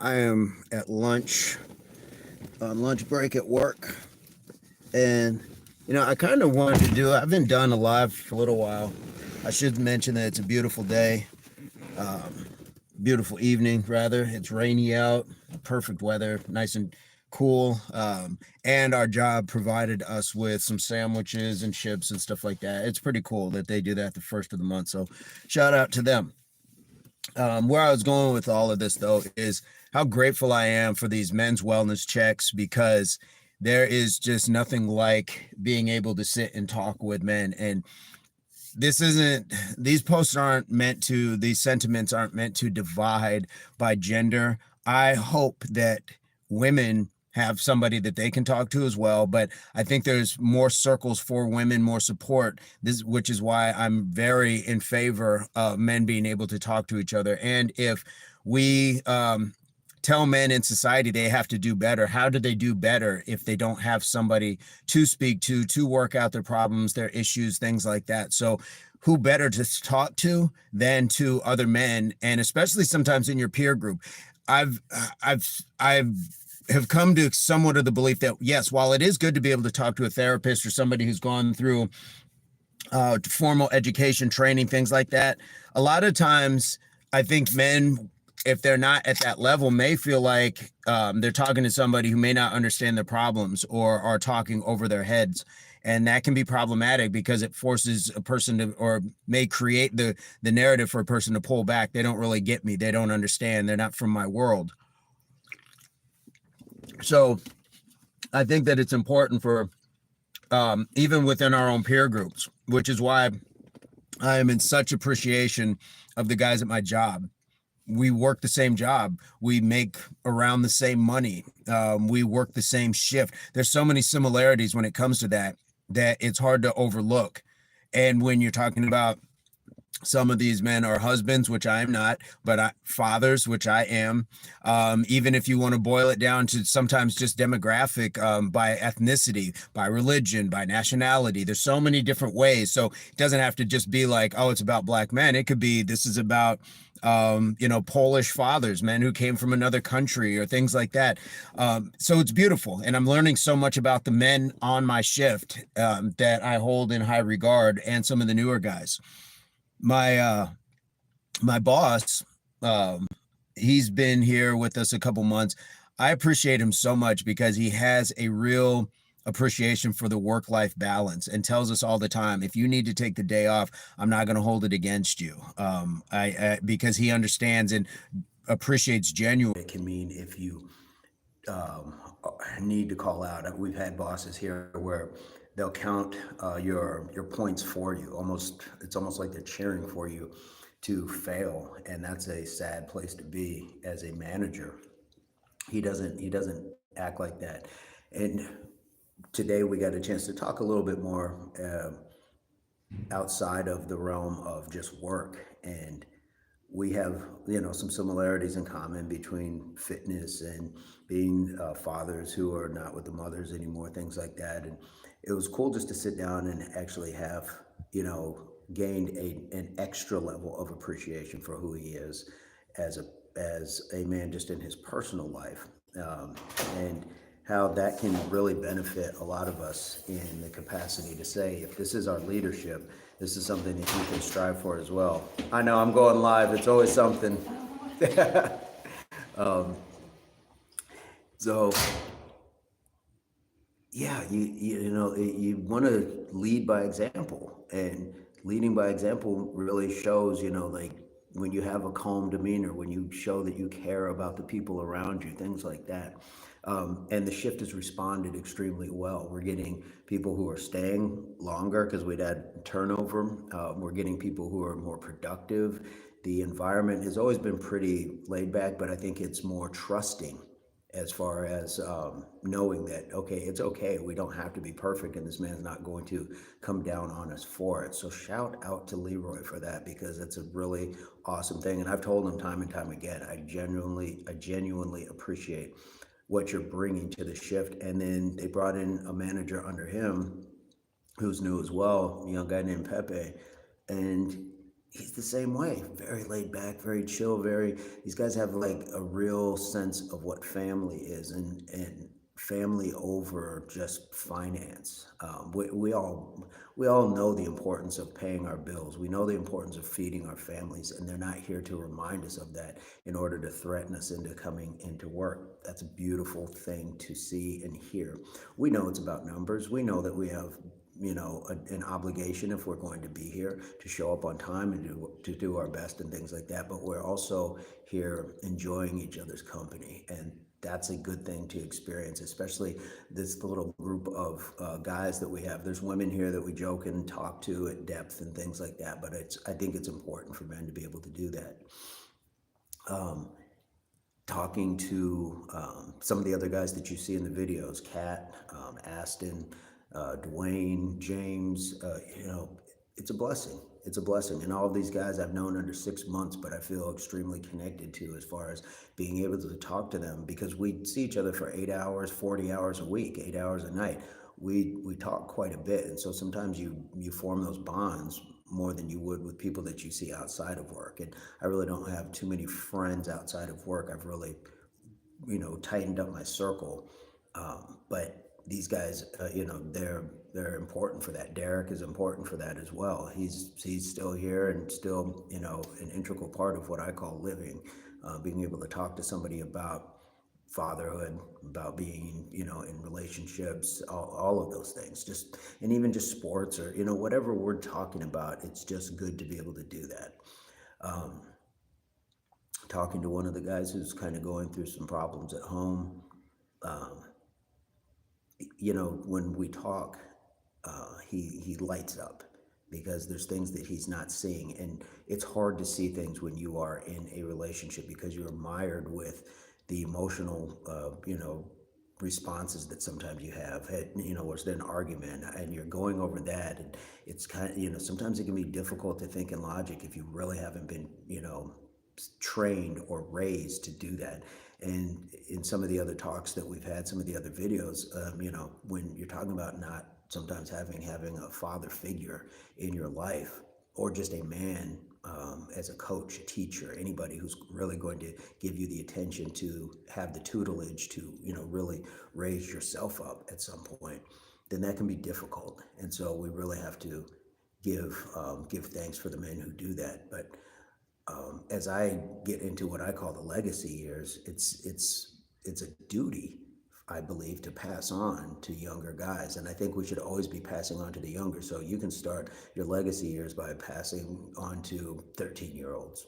I am at lunch, on lunch break at work, and I kind of wanted to do. I've been done a live for a little while. I should mention that it's a beautiful day, beautiful evening rather. It's rainy out, perfect weather, nice and cool. And our job provided us with some sandwiches and chips and stuff like that. It's pretty cool that they do that the first of the month. So, shout out to them. Where I was going with all of this, though, is how grateful I am for these men's wellness checks because there is just nothing like being able to sit and talk with men. And this isn't, these posts aren't meant to, these sentiments aren't meant to divide by gender. I hope that women have somebody that they can talk to as well, but I think there's more circles for women, more support, this which is why I'm very in favor of men being able to talk to each other. And if we tell men in society they have to do better, how do they do better if they don't have somebody to speak to work out their problems, their issues, things like that? So who better to talk to than to other men, and especially sometimes in your peer group. I've I've have come to somewhat of the belief that yes, while it is good to be able to talk to a therapist or somebody who's gone through formal education, training, things like that, a lot of times I think men, if they're not at that level, may feel like they're talking to somebody who may not understand their problems or are talking over their heads. And that can be problematic because it forces a person to, or may create the narrative for a person to pull back. They don't really get me. They don't understand. They're not from my world. So I think that it's important for even within our own peer groups, which is why I am in such appreciation of the guys at my job. We work the same job. We make around the same money. We work the same shift. There's so many similarities when it comes to that, that it's hard to overlook. And when you're talking about some of these men are husbands, which I am not, but fathers, which I am. Even if you want to boil it down to sometimes just demographic, by ethnicity, by religion, by nationality, there's so many different ways. So it doesn't have to just be like, oh, it's about black men. It could be, this is about, Polish fathers, men who came from another country or things like that. So it's beautiful. And I'm learning so much about the men on my shift that I hold in high regard, and some of the newer guys. My boss, um, he's been here with us a couple months. I appreciate him so much because he has a real appreciation for the work-life balance and tells us all the time, if you need to take the day off, I'm not going to hold it against you. Because he understands and appreciates genuine. It can mean if you um, need to call out. We've had bosses here where they'll count your points for you. It's almost like they're cheering for you to fail, and that's a sad place to be as a manager. He doesn't act like that, and today we got a chance to talk a little bit more outside of the realm of just work, and we have some similarities in common between fitness and being fathers who are not with the mothers anymore, things like that. And it was cool just to sit down and actually have gained an extra level of appreciation for who he is as a man, just in his personal life, and how that can really benefit a lot of us in the capacity to say, if this is our leadership, this is something that you can strive for as well. I know I'm going live. It's always something. um, so yeah, you want to lead by example, and leading by example really shows, like when you have a calm demeanor, when you show that you care about the people around you, things like that. And the shift has responded extremely well. We're getting people who are staying longer because we'd had turnover. We're getting people who are more productive. The environment has always been pretty laid back, but I think it's more trusting as far as knowing that, okay, it's okay. We don't have to be perfect, and this man's not going to come down on us for it. So shout out to Leroy for that, because it's a really awesome thing. And I've told him time and time again, I genuinely appreciate what you're bringing to the shift. And then they brought in a manager under him who's new as well, a young guy named Pepe, and he's the same way, very laid back, very chill, very, these guys have like a real sense of what family is, and family over just finance. We all know the importance of paying our bills. We know the importance of feeding our families, and they're not here to remind us of that in order to threaten us into coming into work. That's a beautiful thing to see and hear. We know it's about numbers. We know that we have, an obligation, if we're going to be here, to show up on time and to do our best and things like that. But we're also here enjoying each other's company, and that's a good thing to experience, especially this little group of guys that we have. There's women here that we joke and talk to at depth and things like that, but I think it's important for men to be able to do that. Talking to some of the other guys that you see in the videos, Kat, Aston, Dwayne, James, it's a blessing. It's a blessing. And all of these guys I've known under 6 months, but I feel extremely connected to, as far as being able to talk to them, because we see each other for 8 hours, 40 hours a week, 8 hours a night. We talk quite a bit. And so sometimes you form those bonds more than you would with people that you see outside of work. And I really don't have too many friends outside of work. I've really, tightened up my circle. But these guys, they're important for that. Derek is important for that as well. He's still here and still, an integral part of what I call living. Being able to talk to somebody about fatherhood, about being, in relationships, all of those things, just, and even just sports, or, whatever we're talking about, it's just good to be able to do that. Um, Talking to one of the guys who's kind of going through some problems at home, um, when we talk, he lights up, because there's things that he's not seeing, and it's hard to see things when you are in a relationship, because you're mired with the emotional, responses that sometimes you have. Was there an argument, and you're going over that, and it's kind of, sometimes it can be difficult to think in logic if you really haven't been, trained or raised to do that. And in some of the other talks that we've had, some of the other videos, when you're talking about not sometimes having a father figure in your life, or just a man, as a coach, a teacher, anybody who's really going to give you the attention to have the tutelage to, really raise yourself up at some point, then that can be difficult. And so we really have to give thanks for the men who do that. But as I get into what I call the legacy years, it's a duty, I believe, to pass on to younger guys, and I think we should always be passing on to the younger. So you can start your legacy years by passing on to 13-year-olds.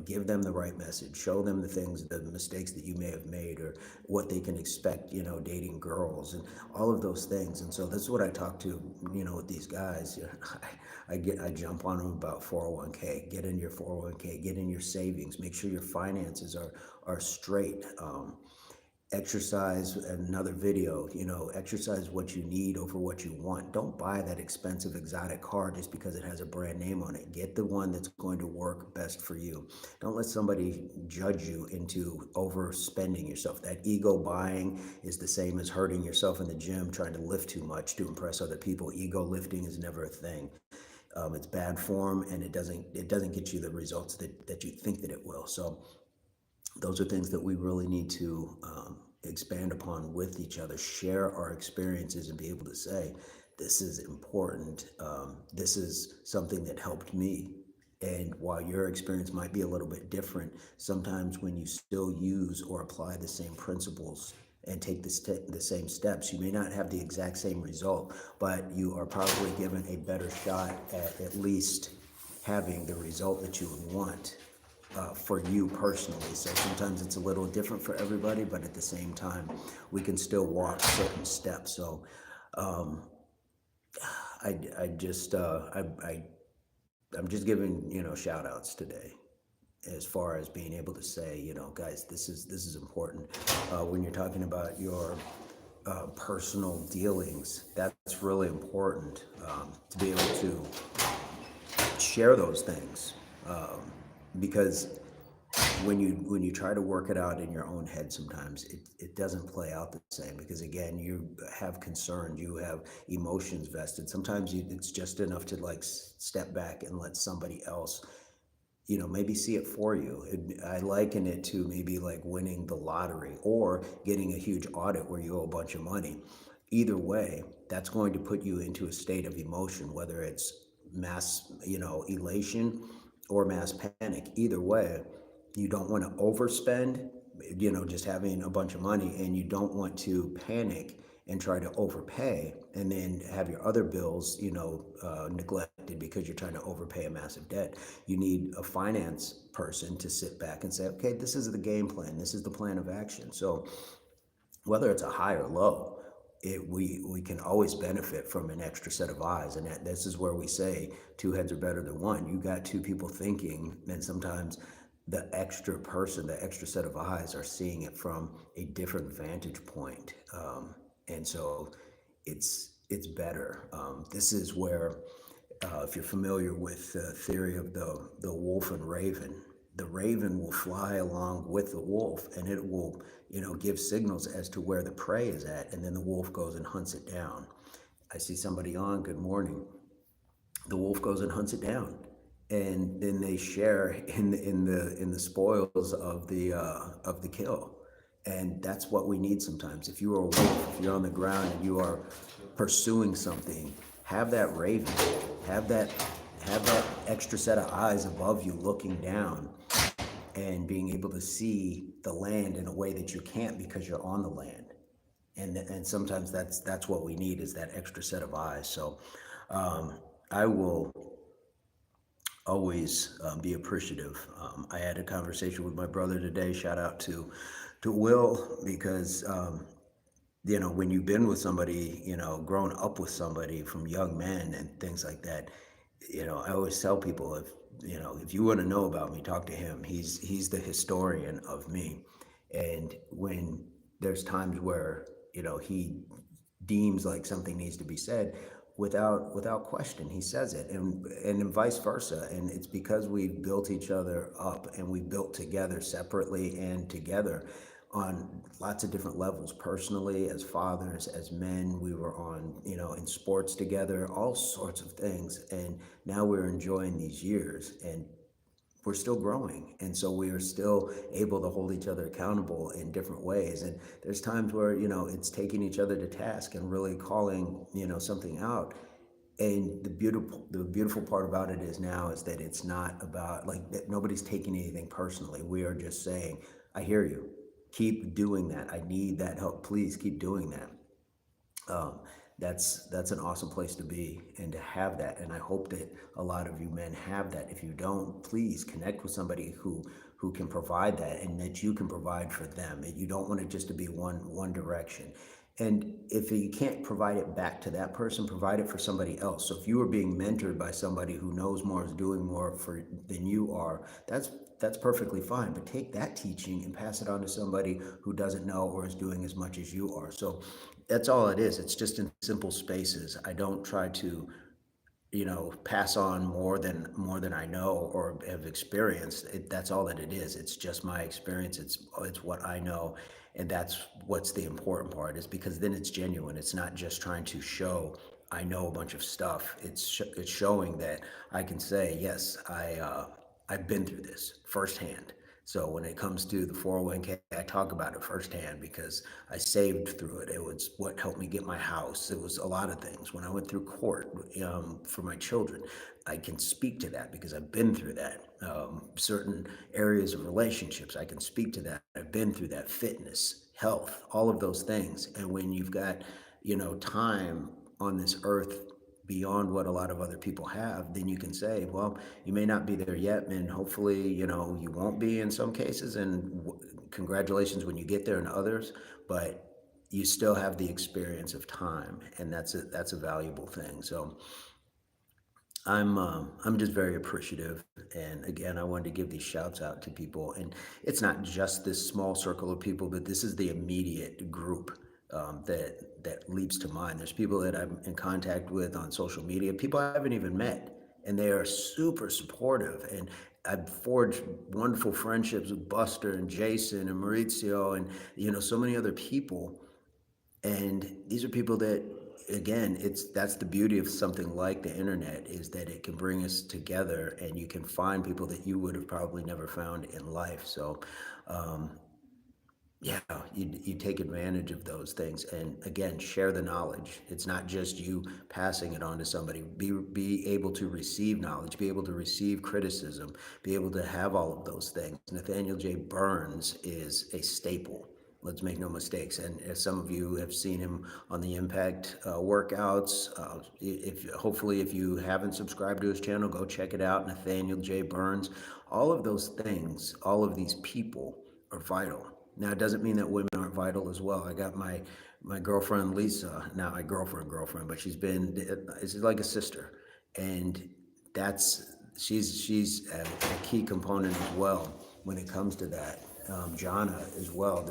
Give them the right message, show them the things, the mistakes that you may have made, or what they can expect, dating girls, and all of those things. And so this is what I talk to, with these guys. I jump on them about 401k. Get in your 401k, get in your savings, make sure your finances are straight. Exercise, another video, exercise what you need over what you want. Don't buy that expensive exotic car just because it has a brand name on it. Get the one that's going to work best for you. Don't let somebody judge you into overspending yourself. That ego buying is the same as hurting yourself in the gym trying to lift too much to impress other people. Ego lifting is never a thing. It's bad form, and it doesn't get you the results that you think that it will. So those are things that we really need to expand upon with each other, share our experiences, and be able to say, this is important. This is something that helped me. And while your experience might be a little bit different, sometimes when you still use or apply the same principles and take the same steps, you may not have the exact same result, but you are probably given a better shot at least having the result that you would want, for you personally. So sometimes it's a little different for everybody, but at the same time, we can still walk certain steps. So um, I just I'm just giving, shout outs today, as far as being able to say, guys, this is important. When you're talking about your personal dealings, that's really important, to be able to share those things, because when you try to work it out in your own head, sometimes it doesn't play out the same, because again, you have concern, you have emotions vested. Sometimes it's just enough to like step back and let somebody else, maybe see it for you. I liken it to maybe like winning the lottery or getting a huge audit where you owe a bunch of money. Either way, that's going to put you into a state of emotion, whether it's mass, elation or mass panic. Either way, you don't want to overspend, just having a bunch of money, and you don't want to panic and try to overpay and then have your other bills, neglected because you're trying to overpay a massive debt. You need a finance person to sit back and say, okay, this is the game plan, this is the plan of action. So whether it's a high or low, we can always benefit from an extra set of eyes, and this is where we say two heads are better than one. You got two people thinking, and sometimes the extra person, the extra set of eyes, are seeing it from a different vantage point, and so it's better. This is where, if you're familiar with the theory of the wolf and raven, the raven will fly along with the wolf, and it will, give signals as to where the prey is at, and then the wolf goes and hunts it down. I see somebody on, good morning. The wolf goes and hunts it down, and then they share in the spoils of the kill. And that's what we need sometimes. If you are a wolf, if you're on the ground and you are pursuing something, have that raven, have that have that extra set of eyes above you looking down and being able to see the land in a way that you can't because you're on the land. And sometimes that's what we need, is that extra set of eyes. So I will always be appreciative. I had a conversation with my brother today. Shout out to Will, because when you've been with somebody, grown up with somebody from young men and things like that, I always tell people, if you want to know about me, talk to him. He's the historian of me. And when there's times where, he deems like something needs to be said, without question, he says it, and vice versa. And it's because we built each other up, and we built together, separately and together, on lots of different levels, personally, as fathers, as men. We were on, in sports together, all sorts of things. And now we're enjoying these years, and we're still growing, and so we are still able to hold each other accountable in different ways. And there's times where, it's taking each other to task and really calling, something out. And the beautiful part about it is that it's not about like that. Nobody's taking anything personally. We are just saying, I hear you, keep doing that, I need that help, please keep doing that. um, that's an awesome place to be, and to have that. And I hope that a lot of you men have that. If you don't, please connect with somebody who can provide that, and that you can provide for them. And you don't want it just to be one direction. And if you can't provide it back to that person, provide it for somebody else. So if you are being mentored by somebody who knows more, is doing more for than you are, that's perfectly fine. But take that teaching and pass it on to somebody who doesn't know or is doing as much as you are. So that's all it is. It's just in simple spaces. I don't try to, pass on more than I know or have experienced. That's all that it is. It's just my experience. It's what I know, and that's what's the important part. Is because then it's genuine. It's not just trying to show I know a bunch of stuff. It's showing that I can say, yes, I've been through this firsthand. So when it comes to the 401k, I talk about it firsthand because I saved through it. It was what helped me get my house. It was a lot of things. When I went through court, for my children, I can speak to that because I've been through that. Certain areas of relationships, I can speak to that. I've been through that. Fitness, health, all of those things. And when you've got, time on this earth beyond what a lot of other people have, then you can say, well, you may not be there yet, and hopefully, you won't be in some cases, and congratulations when you get there in others, but you still have the experience of time, and that's a valuable thing. So I'm just very appreciative, and again, I wanted to give these shouts out to people, and it's not just this small circle of people, but this is the immediate group, that leaps to mind. There's people that I'm in contact with on social media, people I haven't even met, and they are super supportive. And I've forged wonderful friendships with Buster and Jason and Maurizio and so many other people. And these are people that, again, that's the beauty of something like the internet, is that it can bring us together, and you can find people that you would have probably never found in life. So um, yeah, you take advantage of those things, and again, share the knowledge. It's not just you passing it on to somebody. Be able to receive knowledge, be able to receive criticism, be able to have all of those things. Nathaniel J. Burns is a staple. Let's make no mistakes. And as some of you have seen him on the Impact workouts, if hopefully if you haven't subscribed to his channel, go check it out. Nathaniel J. Burns. All of those things, all of these people are vital. Now, it doesn't mean that women aren't vital as well. I got my girlfriend Lisa, not my girlfriend, but it's like a sister, and that's she's a key component as well when it comes to that. Jana as well.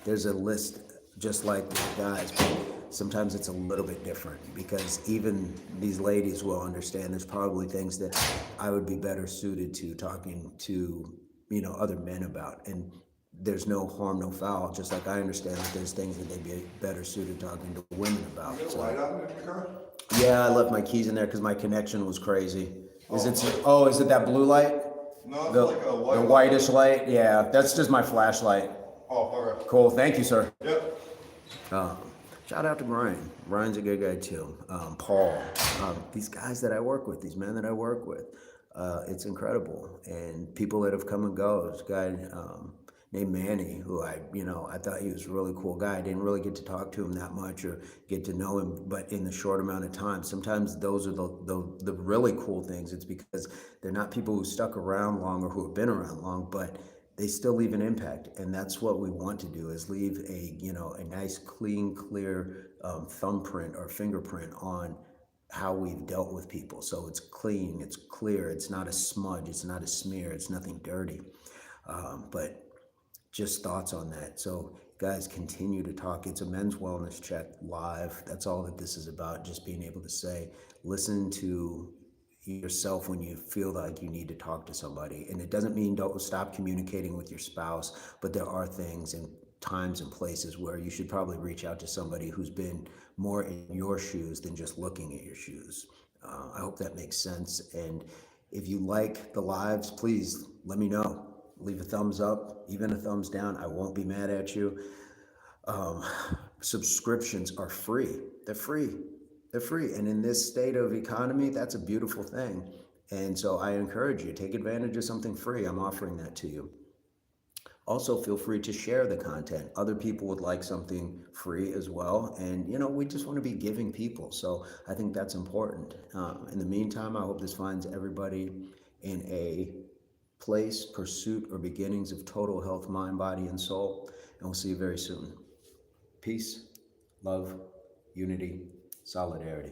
There's a list just like the guys, but sometimes it's a little bit different because even these ladies will understand there's probably things that I would be better suited to talking to other men about, and there's no harm, no foul. Just like I understand that there's things that they'd be better suited talking to women about. You got a light on in your car? Yeah, I left my keys in there because my connection was crazy. Is it that blue light? No, it's The, like a white the whitish light? Yeah, that's just my flashlight. Oh, okay. Cool, thank you, sir. Yep. Shout out to Brian. Brian's a good guy too. Paul, these guys that I work with, these men that I work with, it's incredible. And people that have come and go. There's a guy named Manny, who I thought he was a really cool guy. I didn't really get to talk to him that much or get to know him, but in the short amount of time, sometimes those are the really cool things. It's because they're not people who stuck around long or who have been around long, but they still leave an impact, and that's what we want to do, is leave a nice, clean, clear thumbprint or fingerprint on how we've dealt with people. So it's clean, it's clear, it's not a smudge, it's not a smear, it's nothing dirty. But just thoughts on that. So guys, continue to talk. It's a men's wellness check live. That's all that this is about. Just being able to say, listen to yourself when you feel like you need to talk to somebody. And it doesn't mean don't stop communicating with your spouse, but there are things and times and places where you should probably reach out to somebody who's been more in your shoes than just looking at your shoes. I hope that makes sense. And if you like the lives, please let me know. Leave a thumbs up, even a thumbs down. I won't be mad at you. Subscriptions are free. They're free. They're free. And in this state of economy, that's a beautiful thing. And so I encourage you, take advantage of something free. I'm offering that to you. Also, feel free to share the content. Other people would like something free as well. And, we just want to be giving people. So I think that's important. In the meantime, I hope this finds everybody in a place, pursuit, or beginnings of total health, mind, body, and soul. And we'll see you very soon. Peace, love, unity, solidarity.